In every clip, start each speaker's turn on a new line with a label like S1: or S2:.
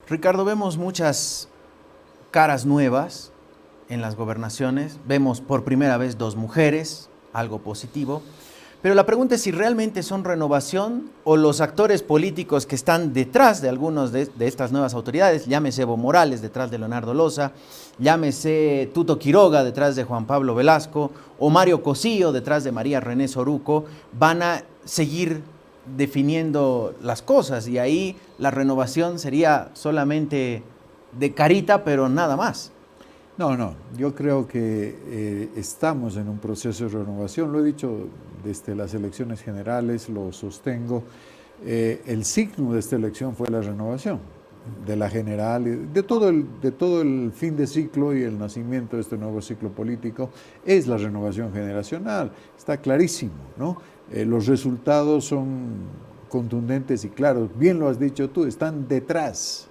S1: Ricardo, vemos muchas caras nuevas en las gobernaciones, vemos por primera vez dos mujeres, algo positivo, pero la pregunta es si realmente son renovación o los actores políticos que están detrás de algunos de estas nuevas autoridades, llámese Evo Morales detrás de Leonardo Loza, llámese Tuto Quiroga detrás de Juan Pablo Velasco o Mario Cosío detrás de María René Soruco, van a seguir definiendo las cosas y ahí la renovación sería solamente de carita, pero nada más.
S2: No, yo creo que estamos en un proceso de renovación, lo he dicho desde las elecciones generales, lo sostengo. El signo de esta elección fue la renovación de la general, de todo el fin de ciclo y el nacimiento de este nuevo ciclo político, es la renovación generacional, está clarísimo, ¿no? Los resultados son contundentes y claros, bien lo has dicho tú, están detrás,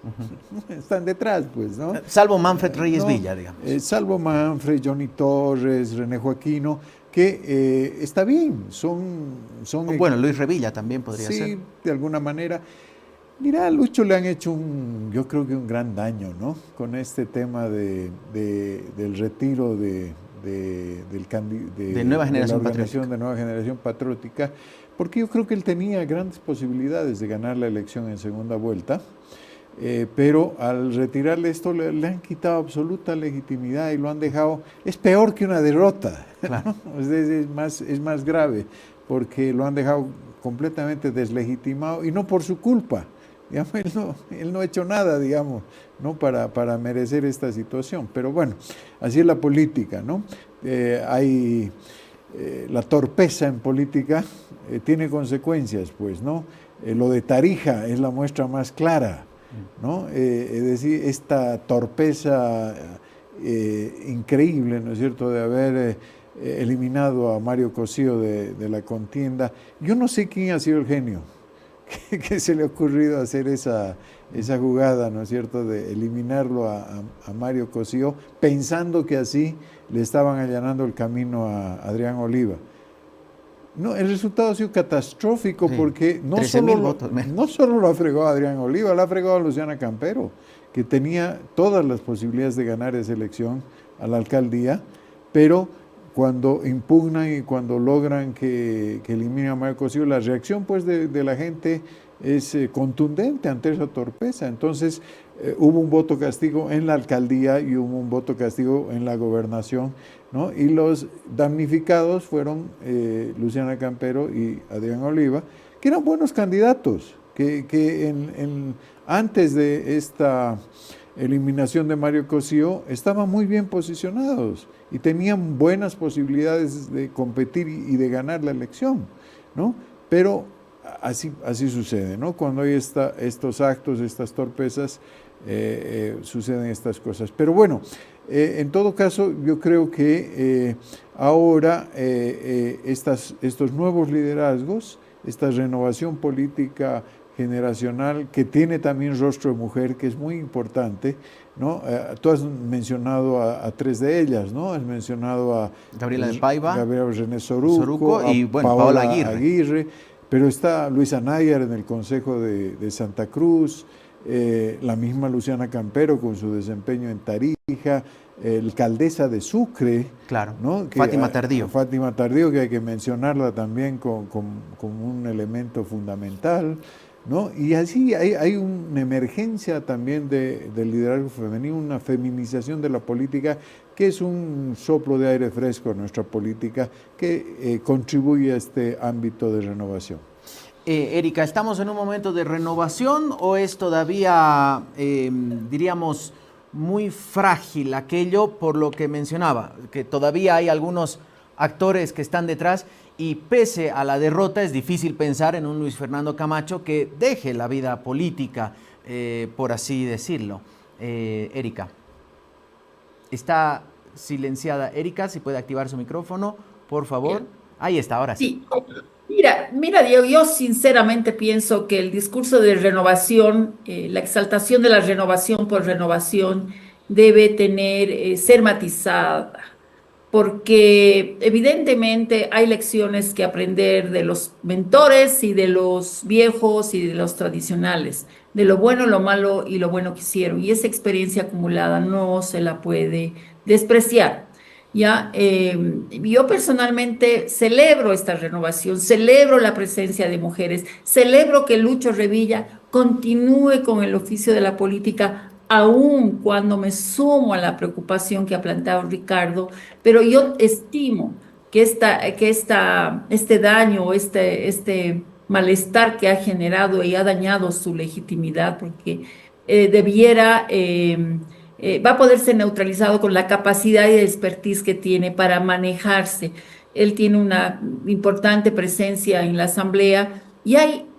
S2: están detrás, pues, ¿no?
S1: Salvo Manfred Reyes
S2: No,
S1: Villa, digamos.
S2: Salvo Manfred, Johnny Torres, René Joaquino, que está bien,
S1: Bueno, Luis Revilla también podría ser.
S2: sí, de alguna manera. Mira, a Lucho le han hecho yo creo que un gran daño, ¿no? Con este tema del retiro de
S1: Nueva
S2: la
S1: Generación
S2: organización
S1: Patriótica.
S2: de Nueva Generación Patriótica, porque yo creo que él tenía grandes posibilidades de ganar la elección en segunda vuelta, pero al retirarle esto le han quitado absoluta legitimidad y lo han dejado, es peor que una derrota,
S1: Claro.
S2: ¿no? Es más grave, porque lo han dejado completamente deslegitimado y no por su culpa. Digamos, él no ha hecho nada, digamos, ¿no? para merecer esta situación. Pero bueno, así es la política, ¿no? La torpeza en política tiene consecuencias, pues, ¿no? Lo de Tarija es la muestra más clara, ¿no? Es decir, esta torpeza increíble, ¿no es cierto?, de haber eliminado a Mario Cosío de la contienda. Yo no sé quién ha sido el genio que se le ha ocurrido hacer esa jugada, ¿no es cierto?, de eliminarlo a Mario Cosío, pensando que así le estaban allanando el camino a Adrián Oliva. No, el resultado ha sido catastrófico, sí, porque no solo lo ha fregado a Adrián Oliva, lo ha fregado a Luciana Campero, que tenía todas las posibilidades de ganar esa elección a la alcaldía, pero cuando impugnan y cuando logran que eliminen a Mario Cosío, la reacción pues de la gente es contundente ante esa torpeza. Entonces hubo un voto castigo en la alcaldía y hubo un voto castigo en la gobernación, ¿no? Y los damnificados fueron Luciana Campero y Adrián Oliva, que eran buenos candidatos, que antes de esta eliminación de Mario Cosío estaban muy bien posicionados y tenían buenas posibilidades de competir y de ganar la elección, ¿no? Pero así sucede, ¿no? Cuando hay estos actos, estas torpezas, suceden estas cosas. Pero bueno, en todo caso, yo creo que ahora estos nuevos liderazgos, esta renovación política generacional, que tiene también rostro de mujer, que es muy importante, ¿no? Tú has mencionado a tres de ellas, ¿no? Has mencionado a
S1: Gabriela de Paiva,
S2: Gabriela René Soruco
S1: y bueno, Paola Aguirre.
S2: Pero está Luisa Nayar en el Consejo de Santa Cruz, la misma Luciana Campero con su desempeño en Tarija, alcaldesa de Sucre,
S1: claro,
S2: ¿no?
S1: Fátima Tardío.
S2: Fátima Tardío, que hay que mencionarla también como un elemento fundamental, ¿no? Y así hay una emergencia también del liderazgo femenino, una feminización de la política, que es un soplo de aire fresco en nuestra política que contribuye a este ámbito de renovación.
S1: Erika, ¿estamos en un momento de renovación o es todavía, diríamos, muy frágil aquello por lo que mencionaba, que todavía hay algunos actores que están detrás y pese a la derrota es difícil pensar en un Luis Fernando Camacho que deje la vida política, por así decirlo? Erika, está silenciada. Erika, si puede activar su micrófono, por favor. Ahí está, ahora sí.
S3: Sí. Mira, Diego, yo sinceramente pienso que el discurso de renovación, la exaltación de la renovación por renovación debe ser matizada, porque evidentemente hay lecciones que aprender de los mentores y de los viejos y de los tradicionales. de lo bueno, lo malo y lo bueno que hicieron. Y esa experiencia acumulada no se la puede despreciar. Ya, yo personalmente celebro esta renovación, celebro la presencia de mujeres, celebro que Lucho Revilla continúe con el oficio de la política, aun cuando me sumo a la preocupación que ha planteado Ricardo, pero yo estimo que este daño o este malestar que ha generado y ha dañado su legitimidad, porque va a poder ser neutralizado con la capacidad y expertise que tiene para manejarse. Él tiene una importante presencia en la asamblea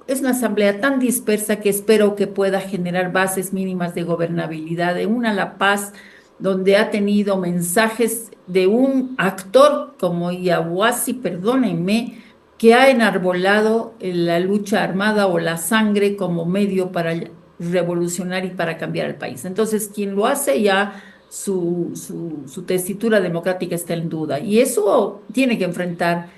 S3: es una asamblea tan dispersa que espero que pueda generar bases mínimas de gobernabilidad, de una La Paz donde ha tenido mensajes de un actor como Yahuasi, perdónenme, que ha enarbolado la lucha armada o la sangre como medio para revolucionar y para cambiar el país. Entonces, quien lo hace ya su tesitura democrática está en duda. Y eso tiene que enfrentar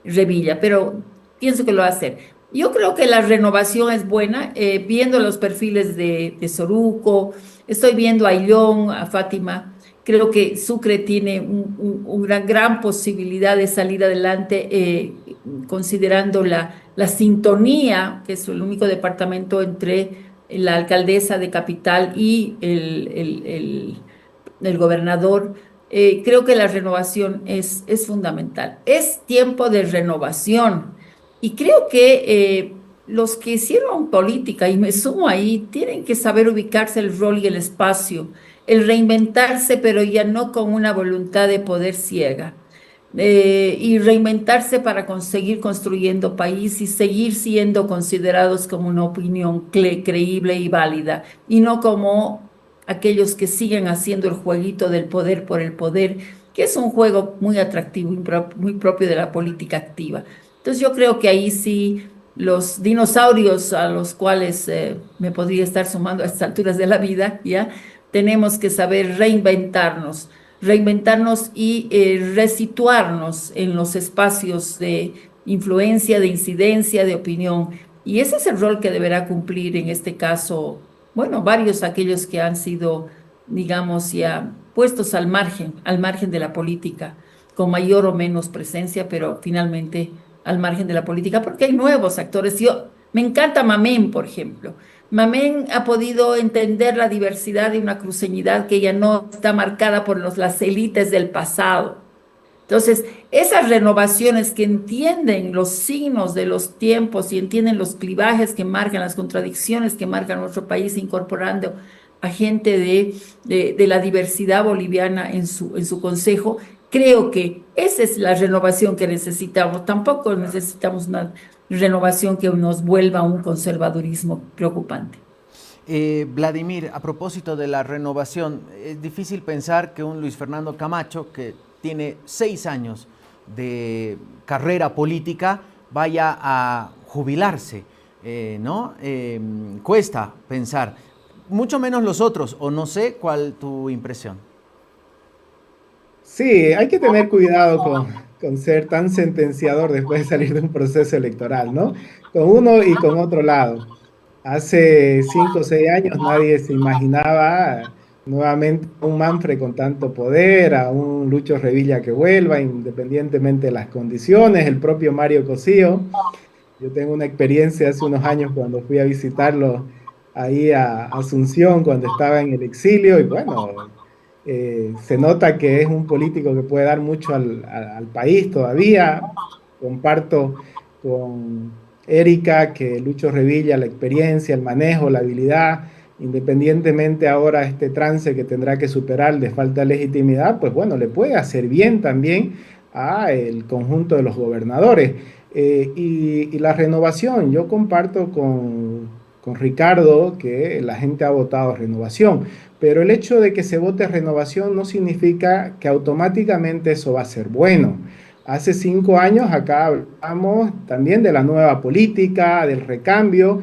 S3: Revilla, pero pienso que lo va a hacer. Yo creo que la renovación es buena, viendo los perfiles de Soruco, estoy viendo a Aillón, a Fátima, creo que Sucre tiene una gran posibilidad de salir adelante, considerando la sintonía, que es el único departamento entre la alcaldesa de Capital y el gobernador. Creo que la renovación es fundamental. Es tiempo de renovación. Y creo que los que hicieron política, y me sumo ahí, tienen que saber ubicarse el rol y el espacio, el reinventarse, pero ya no con una voluntad de poder ciega. Y reinventarse para conseguir construyendo país y seguir siendo considerados como una opinión creíble y válida, y no como aquellos que siguen haciendo el jueguito del poder por el poder, que es un juego muy atractivo y muy propio de la política activa. Entonces yo creo que ahí sí los dinosaurios a los cuales me podría estar sumando a estas alturas de la vida, ya tenemos que saber reinventarnos y resituarnos en los espacios de influencia, de incidencia, de opinión. Y ese es el rol que deberá cumplir en este caso, bueno, varios aquellos que han sido, digamos, ya puestos al margen de la política, con mayor o menos presencia, pero finalmente al margen de la política, porque hay nuevos actores. Me encanta Mamén, por ejemplo. Mamén ha podido entender la diversidad de una cruceñidad que ya no está marcada por las élites del pasado. Entonces, esas renovaciones que entienden los signos de los tiempos y entienden los clivajes que marcan, las contradicciones que marcan nuestro país, incorporando a gente de la diversidad boliviana en su consejo, creo que esa es la renovación que necesitamos. Tampoco necesitamos una renovación que nos vuelva a un conservadurismo preocupante.
S1: Vladimir, a propósito de la renovación, es difícil pensar que un Luis Fernando Camacho, que tiene 6 años de carrera política, vaya a jubilarse, ¿no? Cuesta pensar, mucho menos los otros, o no sé cuál tu impresión.
S4: Sí, hay que tener cuidado con ser tan sentenciador después de salir de un proceso electoral, ¿no? Con uno y con otro lado. Hace 5 o 6 años nadie se imaginaba nuevamente a un Manfred con tanto poder, a un Lucho Revilla que vuelva, independientemente de las condiciones, el propio Mario Cosío. Yo tengo una experiencia hace unos años cuando fui a visitarlo ahí a Asunción, cuando estaba en el exilio, y bueno, se nota que es un político que puede dar mucho al país todavía. Comparto con Erika que Lucho Revilla, la experiencia, el manejo, la habilidad, independientemente ahora este trance que tendrá que superar de falta de legitimidad, pues bueno, le puede hacer bien también a el conjunto de los gobernadores. Y la renovación, yo comparto con Ricardo que la gente ha votado renovación, pero el hecho de que se vote renovación no significa que automáticamente eso va a ser bueno. Hace 5 años acá hablamos también de la nueva política, del recambio,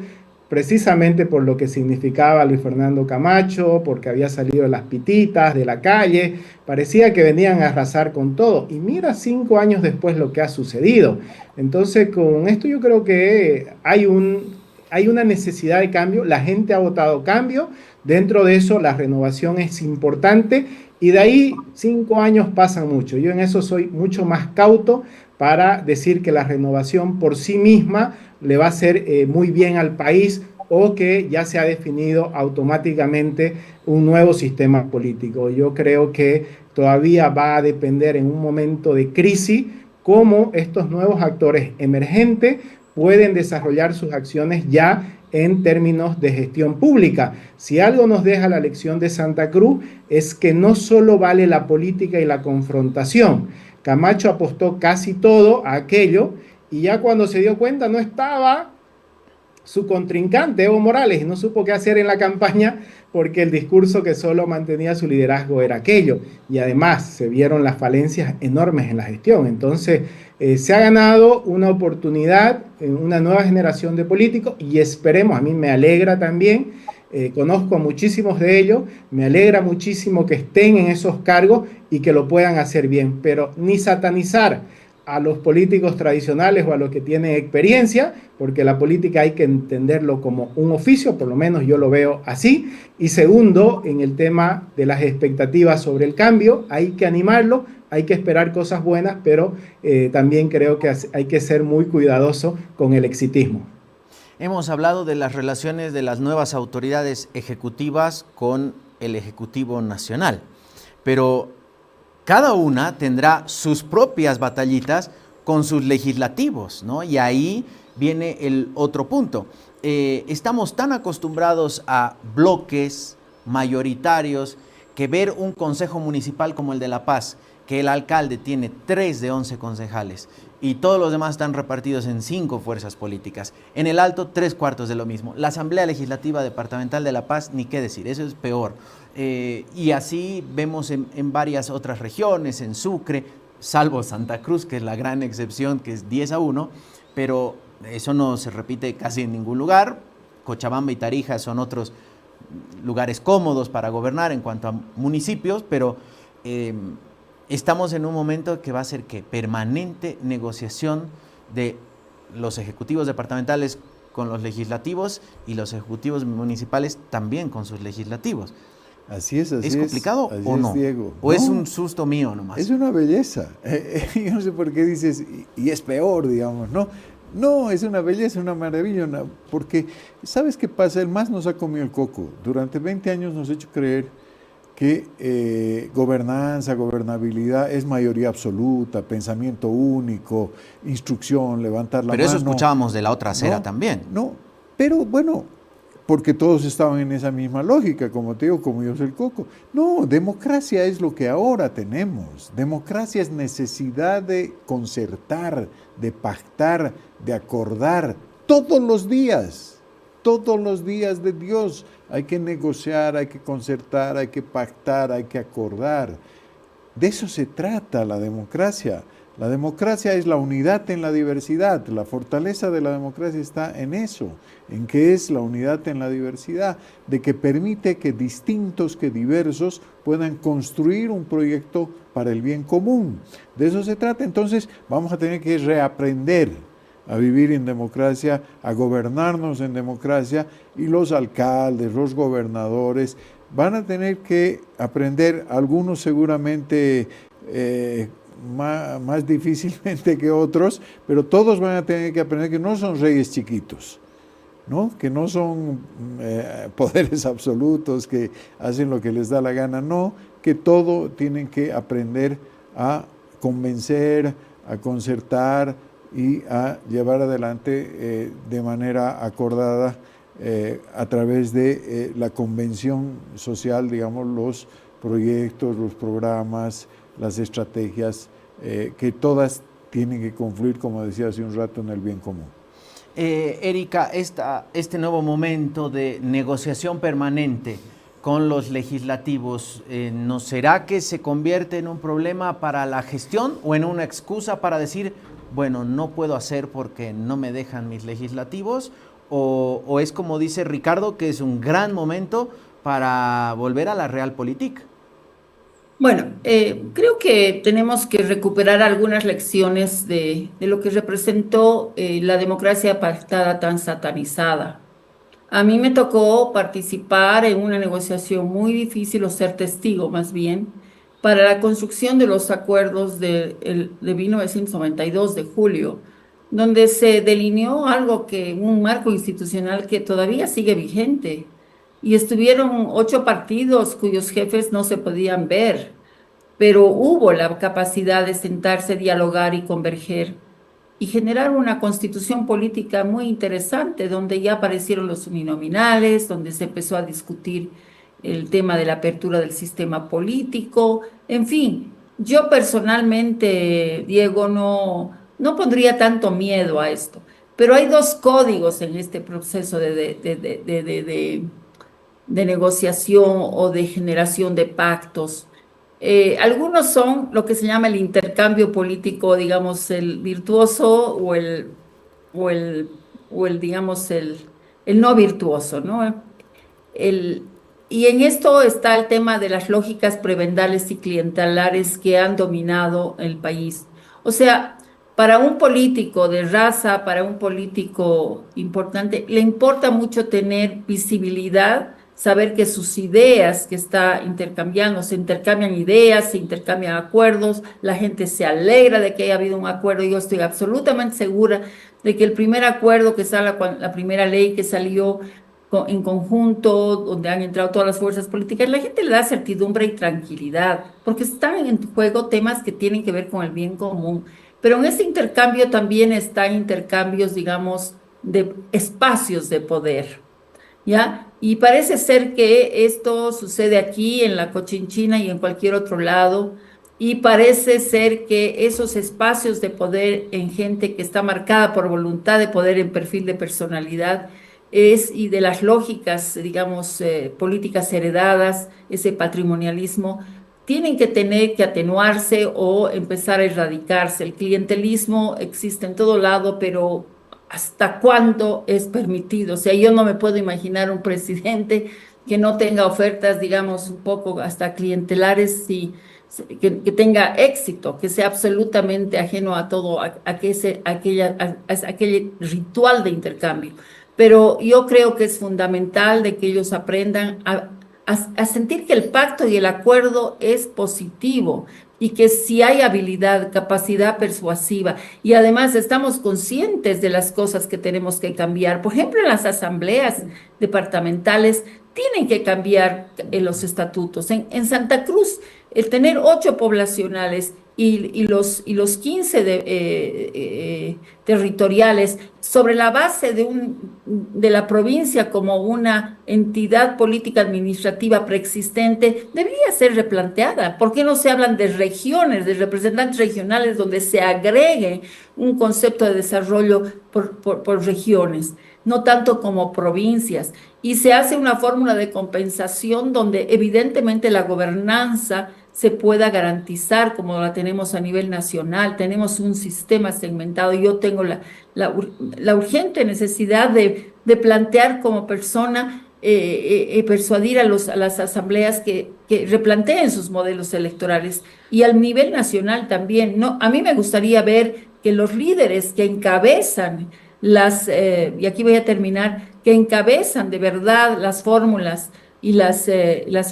S4: precisamente por lo que significaba Luis Fernando Camacho, porque había salido de las pititas, de la calle, parecía que venían a arrasar con todo. Y mira 5 años después lo que ha sucedido. Entonces, con esto yo creo que hay hay una necesidad de cambio, la gente ha votado cambio, dentro de eso la renovación es importante y de ahí 5 años pasan mucho. Yo en eso soy mucho más cauto para decir que la renovación por sí misma le va a hacer muy bien al país o que ya se ha definido automáticamente un nuevo sistema político. Yo creo que todavía va a depender en un momento de crisis cómo estos nuevos actores emergentes pueden desarrollar sus acciones ya en términos de gestión pública. Si algo nos deja la lección de Santa Cruz es que no solo vale la política y la confrontación. Camacho apostó casi todo a aquello y ya cuando se dio cuenta no estaba su contrincante, Evo Morales, y no supo qué hacer en la campaña porque el discurso que solo mantenía su liderazgo era aquello. Y además se vieron las falencias enormes en la gestión. Entonces, se ha ganado una oportunidad en una nueva generación de políticos y esperemos, a mí me alegra también, conozco a muchísimos de ellos, me alegra muchísimo que estén en esos cargos y que lo puedan hacer bien, pero ni satanizar a los políticos tradicionales o a los que tienen experiencia, porque la política hay que entenderlo como un oficio, por lo menos yo lo veo así. Y segundo, en el tema de las expectativas sobre el cambio, hay que animarlo, hay que esperar cosas buenas, pero también creo que hay que ser muy cuidadoso con el exitismo.
S1: Hemos hablado de las relaciones de las nuevas autoridades ejecutivas con el Ejecutivo Nacional, pero cada una tendrá sus propias batallitas con sus legislativos, ¿no? Y ahí viene el otro punto. Estamos tan acostumbrados a bloques mayoritarios que ver un consejo municipal como el de La Paz, que el alcalde tiene 3 de 11 concejales y todos los demás están repartidos en 5 fuerzas políticas. En el Alto, 3/4 de lo mismo. La Asamblea Legislativa Departamental de La Paz, ni qué decir, eso es peor. Y así vemos en varias otras regiones, en Sucre, salvo Santa Cruz, que es la gran excepción, que es 10-1, pero eso no se repite casi en ningún lugar. Cochabamba y Tarija son otros lugares cómodos para gobernar en cuanto a municipios, pero estamos en un momento que va a ser que permanente negociación de los ejecutivos departamentales con los legislativos y los ejecutivos municipales también con sus legislativos.
S2: Así es, así
S1: ¿Es complicado
S2: así
S1: o no?
S2: es, Diego.
S1: ¿O
S2: no,
S1: es un susto mío nomás?
S2: Es una belleza. Yo no sé por qué dices, y es peor, digamos, ¿no? No, es una belleza, una maravilla, porque ¿sabes qué pasa? El MAS nos ha comido el coco. Durante 20 años nos ha hecho creer que gobernanza, gobernabilidad es mayoría absoluta, pensamiento único, instrucción, levantar la mano.
S1: Pero eso escuchábamos de la otra acera también.
S2: No, pero bueno, porque todos estaban en esa misma lógica, como te digo, como yo soy el coco. No, democracia es lo que ahora tenemos. Democracia es necesidad de concertar, de pactar, de acordar todos los días de Dios. Hay que negociar, hay que concertar, hay que pactar, hay que acordar. De eso se trata la democracia. La democracia es la unidad en la diversidad. La fortaleza de la democracia está en eso, en que es la unidad en la diversidad, de que permite que distintos, que diversos puedan construir un proyecto para el bien común. De eso se trata. Entonces vamos a tener que reaprender a vivir en democracia, a gobernarnos en democracia, y los alcaldes, los gobernadores van a tener que aprender, algunos seguramente más difícilmente que otros, pero todos van a tener que aprender que no son reyes chiquitos, ¿no? Que no son poderes absolutos que hacen lo que les da la gana, no, que todo tienen que aprender a convencer, a concertar y a llevar adelante de manera acordada a través de la convención social, digamos, los proyectos, los programas, las estrategias, que todas tienen que confluir, como decía hace un rato, en el bien común.
S1: Erika, este nuevo momento de negociación permanente con los legislativos, ¿no será que se convierte en un problema para la gestión o en una excusa para decir, bueno, no puedo hacer porque no me dejan mis legislativos? ¿O es como dice Ricardo, que es un gran momento para volver a la realpolitik?
S3: Bueno, creo que tenemos que recuperar algunas lecciones de lo que representó la democracia pactada tan satanizada. A mí me tocó participar en una negociación muy difícil, o ser testigo más bien, para la construcción de los acuerdos de 1992 de julio, donde se delineó algo que, un marco institucional que todavía sigue vigente. Y estuvieron 8 partidos cuyos jefes no se podían ver, pero hubo la capacidad de sentarse, dialogar y converger y generar una constitución política muy interesante, donde ya aparecieron los uninominales, donde se empezó a discutir el tema de la apertura del sistema político, en fin. Yo personalmente, Diego, no pondría tanto miedo a esto, pero hay dos códigos en este proceso de negociación o de generación de pactos. Algunos son lo que se llama el intercambio político, digamos, el virtuoso o el, digamos, el no virtuoso, ¿no? El, y en esto está el tema de las lógicas prebendales y clientelares que han dominado el país. O sea, para un político de raza, para un político importante, le importa mucho tener visibilidad, saber que sus ideas que está intercambiando, se intercambian ideas, se intercambian acuerdos, la gente se alegra de que haya habido un acuerdo. Yo estoy absolutamente segura de que el primer acuerdo que sale, la primera ley que salió en conjunto, donde han entrado todas las fuerzas políticas, la gente le da certidumbre y tranquilidad, porque están en juego temas que tienen que ver con el bien común. Pero en ese intercambio también están intercambios, digamos, de espacios de poder, ¿ya? Y parece ser que esto sucede aquí en la Cochinchina y en cualquier otro lado, y parece ser que esos espacios de poder en gente que está marcada por voluntad de poder en perfil de personalidad y de las lógicas, digamos, políticas heredadas, ese patrimonialismo, tienen que tener que atenuarse o empezar a erradicarse. El clientelismo existe en todo lado, pero ¿hasta cuándo es permitido? O sea, yo no me puedo imaginar un presidente que no tenga ofertas, digamos, un poco hasta clientelares y que tenga éxito, que sea absolutamente ajeno a todo, a aquel ritual de intercambio. Pero yo creo que es fundamental de que ellos aprendan a sentir que el pacto y el acuerdo es positivo y que si hay habilidad, capacidad persuasiva y además estamos conscientes de las cosas que tenemos que cambiar. Por ejemplo, en las asambleas departamentales tienen que cambiar los estatutos. En Santa Cruz, el tener 8 poblacionales y los 15 territoriales sobre la base de la provincia como una entidad política administrativa preexistente debería ser replanteada. ¿Por qué no se hablan de regiones, de representantes regionales donde se agregue un concepto de desarrollo por regiones, no tanto como provincias? Y se hace una fórmula de compensación donde evidentemente la gobernanza se pueda garantizar como la tenemos a nivel nacional. Tenemos un sistema segmentado. Yo tengo la urgente necesidad de plantear como persona, persuadir a las asambleas que replanteen sus modelos electorales y al nivel nacional también. No, a mí me gustaría ver que los líderes que encabezan y aquí voy a terminar, que encabezan de verdad las fórmulas y las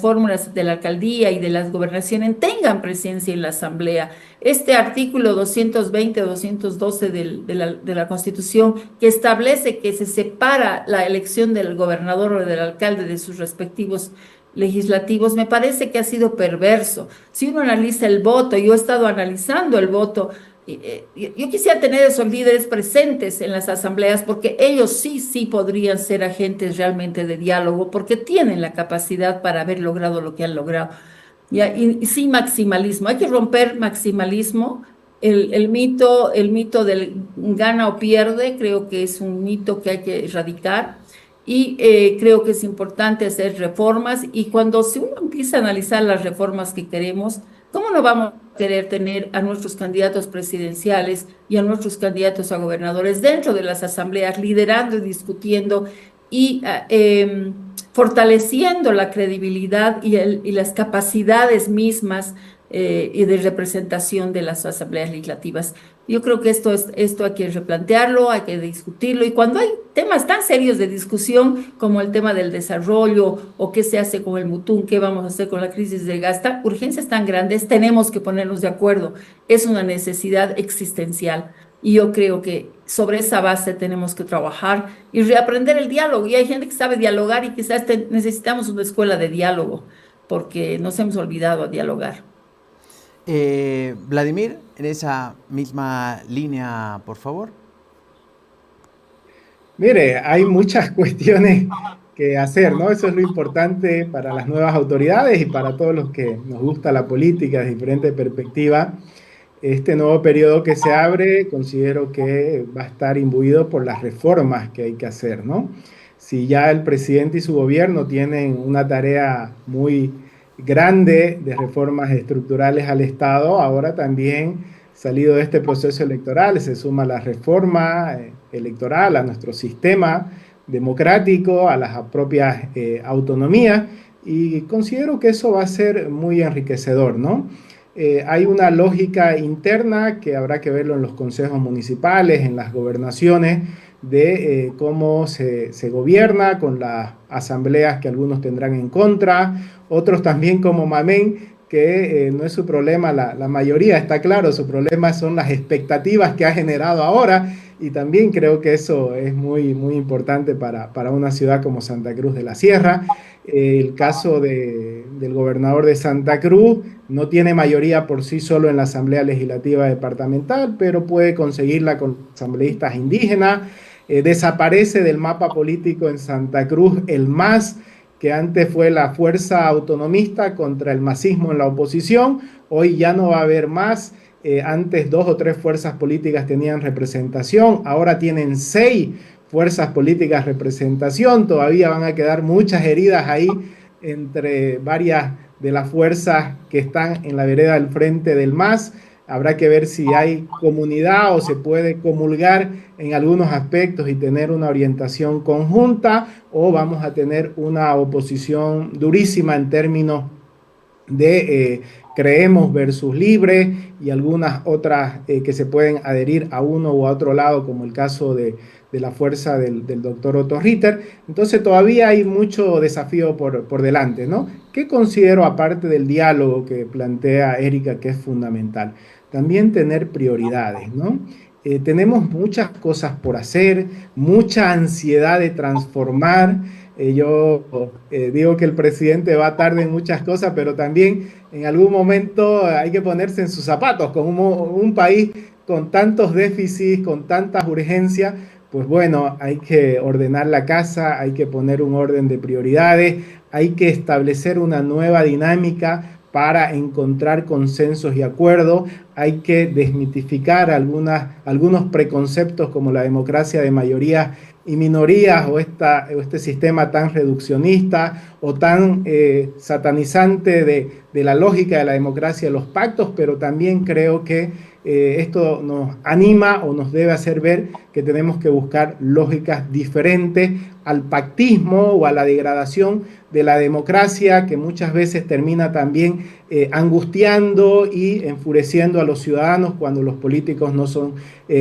S3: fórmulas de la alcaldía y de las gobernaciones tengan presencia en la asamblea. Este artículo 220 o 212 de la Constitución, que establece que se separa la elección del gobernador o del alcalde de sus respectivos legislativos, me parece que ha sido perverso. Si uno analiza el voto, yo he estado analizando el voto. Yo quisiera tener esos líderes presentes en las asambleas porque ellos sí podrían ser agentes realmente de diálogo porque tienen la capacidad para haber logrado lo que han logrado. ¿Ya? Y sin maximalismo. Hay que romper maximalismo. El mito del gana o pierde, creo que es un mito que hay que erradicar. Y creo que es importante hacer reformas. Y cuando si uno empieza a analizar las reformas que queremos, ¿cómo no vamos a querer tener a nuestros candidatos presidenciales y a nuestros candidatos a gobernadores dentro de las asambleas, liderando y discutiendo y fortaleciendo la credibilidad y las capacidades mismas y de representación de las asambleas legislativas? Yo creo que esto hay que replantearlo, hay que discutirlo. Y cuando hay temas tan serios de discusión como el tema del desarrollo o qué se hace con el Mutún, qué vamos a hacer con la crisis de gas, urgencias tan grandes, tenemos que ponernos de acuerdo. Es una necesidad existencial. Y yo creo que sobre esa base tenemos que trabajar y reaprender el diálogo. Y hay gente que sabe dialogar y quizás necesitamos una escuela de diálogo porque nos hemos olvidado a dialogar.
S1: Vladimir, en esa misma línea, por favor.
S4: Mire, hay muchas cuestiones que hacer, ¿no? Eso es lo importante para las nuevas autoridades y para todos los que nos gusta la política de diferentes perspectivas. Este nuevo periodo que se abre, considero que va a estar imbuido por las reformas que hay que hacer, ¿no? Si ya el presidente y su gobierno tienen una tarea muy grande de reformas estructurales al Estado, ahora también, salido de este proceso electoral, se suma la reforma electoral a nuestro sistema democrático, a las propias autonomías, y considero que eso va a ser muy enriquecedor, ¿no? Hay una lógica interna que habrá que verlo en los consejos municipales, en las gobernaciones, de cómo se gobierna con las asambleas que algunos tendrán en contra, otros también como Mamén, que no es su problema, la mayoría está claro, su problema son las expectativas que ha generado ahora, y también creo que eso es muy, muy importante para una ciudad como Santa Cruz de la Sierra. El caso del gobernador de Santa Cruz no tiene mayoría por sí solo en la Asamblea Legislativa Departamental, pero puede conseguirla con asambleístas indígenas. Desaparece del mapa político en Santa Cruz el MAS, que antes fue la fuerza autonomista contra el masismo en la oposición. Hoy ya no va a haber más. Antes 2 o 3 fuerzas políticas tenían representación, ahora tienen 6 fuerzas políticas representación. Todavía van a quedar muchas heridas ahí entre varias de las fuerzas que están en la vereda del frente del MAS. Habrá que ver si hay comunidad o se puede comulgar en algunos aspectos y tener una orientación conjunta, o vamos a tener una oposición durísima en términos de creemos versus libre, y algunas otras que se pueden adherir a uno u a otro lado, como el caso de la fuerza del doctor Otto Ritter. Entonces todavía hay mucho desafío por delante, ¿no? ¿Qué considero, aparte del diálogo que plantea Erika, que es fundamental? También tener prioridades, ¿no? Tenemos muchas cosas por hacer, mucha ansiedad de transformar. Yo digo que el presidente va tarde en muchas cosas, pero también en algún momento hay que ponerse en sus zapatos. Con un país con tantos déficits, con tantas urgencias, pues bueno, hay que ordenar la casa, hay que poner un orden de prioridades, hay que establecer una nueva dinámica para encontrar consensos y acuerdos. Hay que desmitificar algunos preconceptos como la democracia de mayorías y minorías, o este sistema tan reduccionista o tan satanizante de la lógica de la democracia, de los pactos, pero también creo que esto nos anima o nos debe hacer ver que tenemos que buscar lógicas diferentes al pactismo o a la degradación de la democracia, que muchas veces termina también angustiando y enfureciendo a los ciudadanos cuando los políticos no son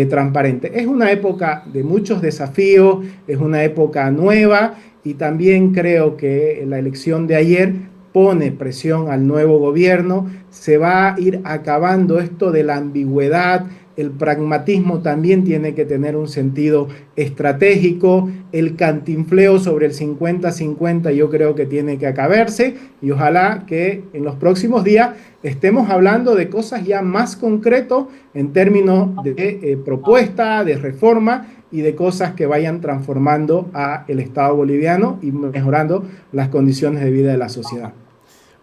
S4: transparentes. Es una época de muchos desafíos, es una época nueva, y también creo que la elección de ayer pone presión al nuevo gobierno. Se va a ir acabando esto de la ambigüedad. El pragmatismo también tiene que tener un sentido estratégico. El cantinfleo sobre el 50-50 yo creo que tiene que acabarse, y ojalá que en los próximos días estemos hablando de cosas ya más concretas en términos de propuesta, de reforma y de cosas que vayan transformando a el Estado boliviano y mejorando las condiciones de vida de la sociedad.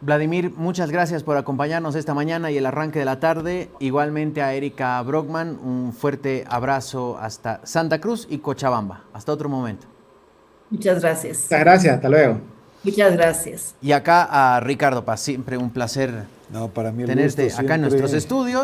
S1: Vladimir, muchas gracias por acompañarnos esta mañana y el arranque de la tarde. Igualmente a Erika Brockman, un fuerte abrazo hasta Santa Cruz y Cochabamba. Hasta otro momento.
S3: Muchas gracias.
S4: Muchas gracias, hasta luego.
S3: Muchas gracias.
S1: Y acá a Ricardo Paz, siempre un placer
S2: No, para mí el
S1: tenerte
S2: gusto
S1: acá en
S2: siempre.
S1: nuestros estudios.